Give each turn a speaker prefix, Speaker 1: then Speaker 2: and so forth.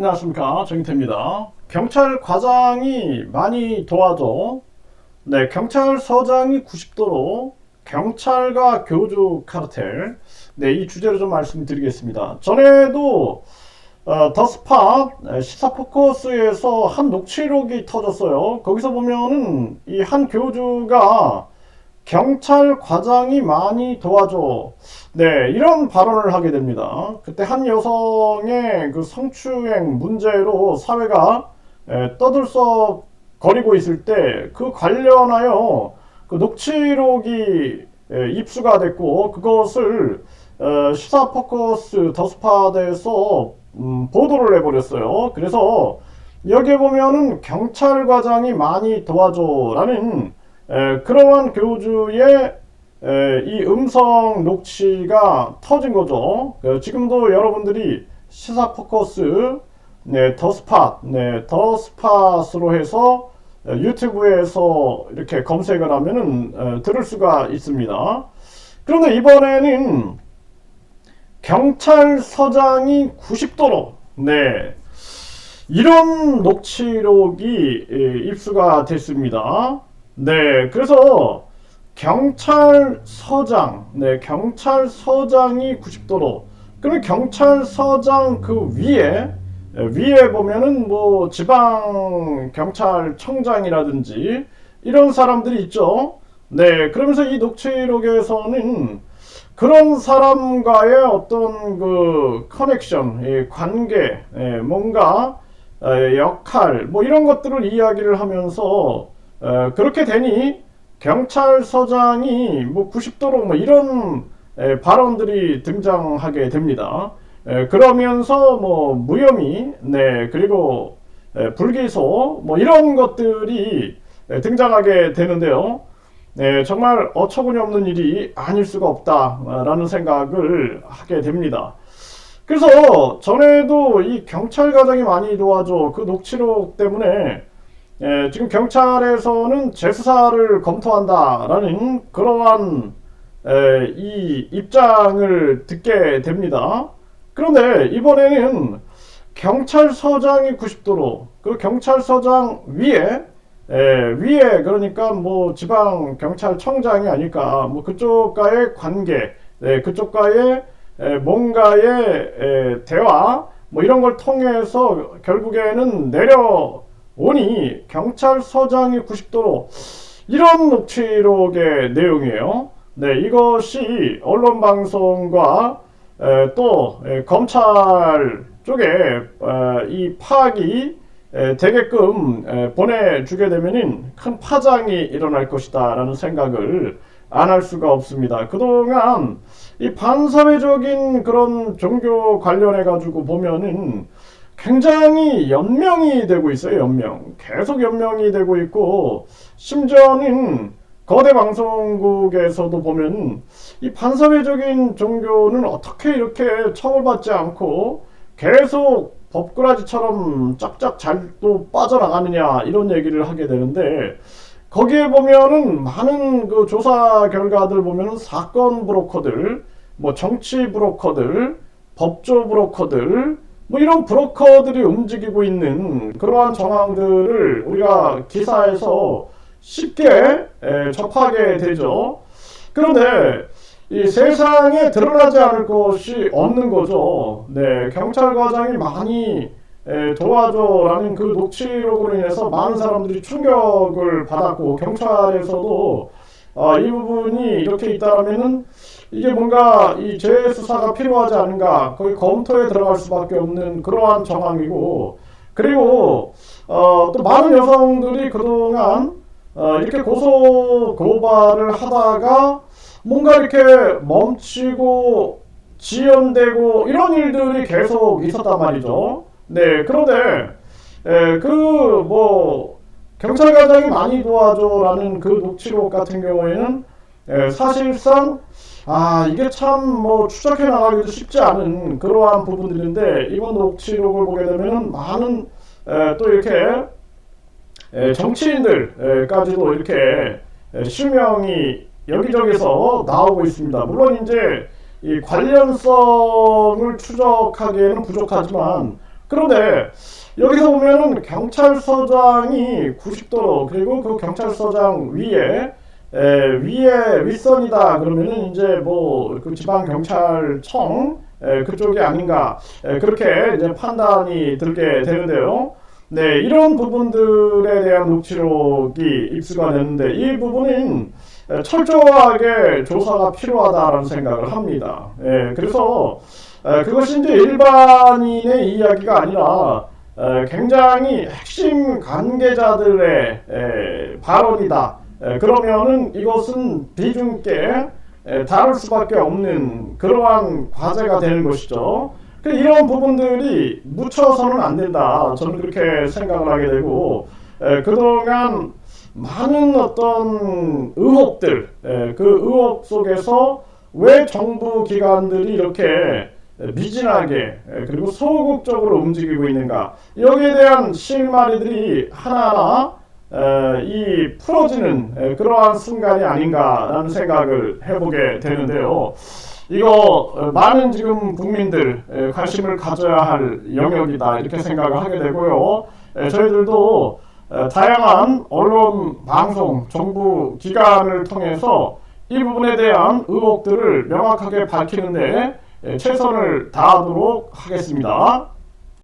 Speaker 1: 안녕하십니까, 정인태입니다. 경찰과장이 많이 도와줘. 네, 경찰서장이 90도로 경찰과 교주 카르텔. 네, 이 주제로 좀 말씀드리겠습니다. 전에도 더 스팟 시사 포커스에서 한 녹취록이 터졌어요. 거기서 보면은 이 한 교주가 경찰과장이 많이 도와줘. 네, 이런 발언을 하게 됩니다. 그때 한 여성의 그 성추행 문제로 사회가 떠들썩거리고 있을 때 그 관련하여 그 녹취록이 입수가 됐고, 그것을 시사 포커스 더스팟에서 보도를 해버렸어요. 그래서 여기에 보면은 경찰과장이 많이 도와줘라는 그러한 교주의 이 음성 녹취가 터진 거죠. 지금도 여러분들이 시사 포커스 더 스팟, 더 스팟으로 해서 유튜브에서 이렇게 검색을 하면은 들을 수가 있습니다. 그런데 이번에는 경찰서장이 90도로 이런 녹취록이 입수가 됐습니다. 네, 그래서 경찰서장이 90도로. 그러면 경찰서장 그 위에 보면은 뭐 지방 경찰청장이라든지 이런 사람들이 있죠. 네, 그러면서 이 녹취록에서는 그런 사람과의 어떤 그 커넥션, 관계, 뭔가 역할, 뭐 이런 것들을 이야기를 하면서 그렇게 되니 경찰서장이 뭐 90도로 뭐 이런 발언들이 등장하게 됩니다. 그러면서 뭐 무혐의, 그리고 불기소 뭐 이런 것들이 등장하게 되는데요. 정말 어처구니 없는 일이 아닐 수가 없다라는 생각을 하게 됩니다. 그래서 전에도 이 경찰과장이 많이 도와줘 그 녹취록 때문에 지금 경찰에서는 재수사를 검토한다라는 그러한 이 입장을 듣게 됩니다. 그런데 이번에는 경찰서장이 90도로 그 경찰서장 위에 그러니까 뭐 지방 경찰청장이 아닐까, 뭐 그쪽과의 관계, 그쪽과의 뭔가의 대화 뭐 이런 걸 통해서 결국에는 내려오니 경찰서장이 90도로 이런 녹취록의 내용이에요. 네, 이것이 언론방송과 또 검찰 쪽에 이 파악이 되게끔 보내주게 되면은 큰 파장이 일어날 것이다 라는 생각을 안 할 수가 없습니다. 그동안 이 반사회적인 그런 종교 관련해 가지고 보면은 굉장히 연명이 되고 있어요. 계속 연명이 되고 있고, 심지어는 거대 방송국에서도 보면 이 반사회적인 종교는 어떻게 이렇게 처벌받지 않고 계속 법꾸라지처럼 짝짝 잘 또 빠져나가느냐 이런 얘기를 하게 되는데, 거기에 보면은 많은 그 조사 결과들 보면은 사건 브로커들, 뭐 정치 브로커들, 법조 브로커들, 뭐 이런 브로커들이 움직이고 있는 그러한 정황들을 우리가 기사에서 쉽게 접하게 되죠. 그런데 이 세상에 드러나지 않을 것이 없는 거죠. 네, 경찰과장이 많이 도와줘라는 그 녹취록으로 인해서 많은 사람들이 충격을 받았고, 경찰에서도 이 부분이 이렇게 있다면은 이게 뭔가 이 재수사가 필요하지 않은가, 거기 검토에 들어갈 수밖에 없는 그러한 정황이고, 그리고 또 많은 여성들이 그동안 이렇게 고소 고발을 하다가 뭔가 이렇게 멈추고 지연되고 이런 일들이 계속 있었단 말이죠. 네, 그런데 그 뭐 경찰과장이 많이 도와줘라는 그 녹취록 같은 경우에는 사실상 이게 참 뭐 추적해 나가기도 쉽지 않은 그러한 부분들인데, 이번 녹취록을 보게 되면 많은 또 이렇게 정치인들까지도 이렇게 실명이 여기저기서 나오고 있습니다. 물론 이제 이 관련성을 추적하기에는 부족하지만 그런데 여기서 보면은 경찰서장이 90도로 그리고 그 경찰서장 위에 윗선이다 그러면은 이제 뭐 그 지방 경찰청 그쪽이 아닌가 그렇게 이제 판단이 들게 되는데요. 네, 이런 부분들에 대한 녹취록이 입수가 됐는데 이 부분은 철저하게 조사가 필요하다라는 생각을 합니다. 그래서 그것이 이제 일반인의 이야기가 아니라 굉장히 핵심 관계자들의 발언이다. 그러면은 이것은 비중 있게 다룰 수밖에 없는 그러한 과제가 되는 것이죠. 이런 부분들이 묻혀서는 안 된다. 저는 그렇게 생각을 하게 되고 그동안 많은 어떤 의혹들, 그 의혹 속에서 왜 정부 기관들이 이렇게 미진하게 그리고 소극적으로 움직이고 있는가 여기에 대한 실마리들이 하나하나 이 풀어지는 그러한 순간이 아닌가라는 생각을 해보게 되는데요. 이거 많은 지금 국민들 관심을 가져야 할 영역이다 이렇게 생각을 하게 되고요. 저희들도 다양한 언론, 방송, 정부 기관을 통해서 이 부분에 대한 의혹들을 명확하게 밝히는데 최선을 다하도록 하겠습니다.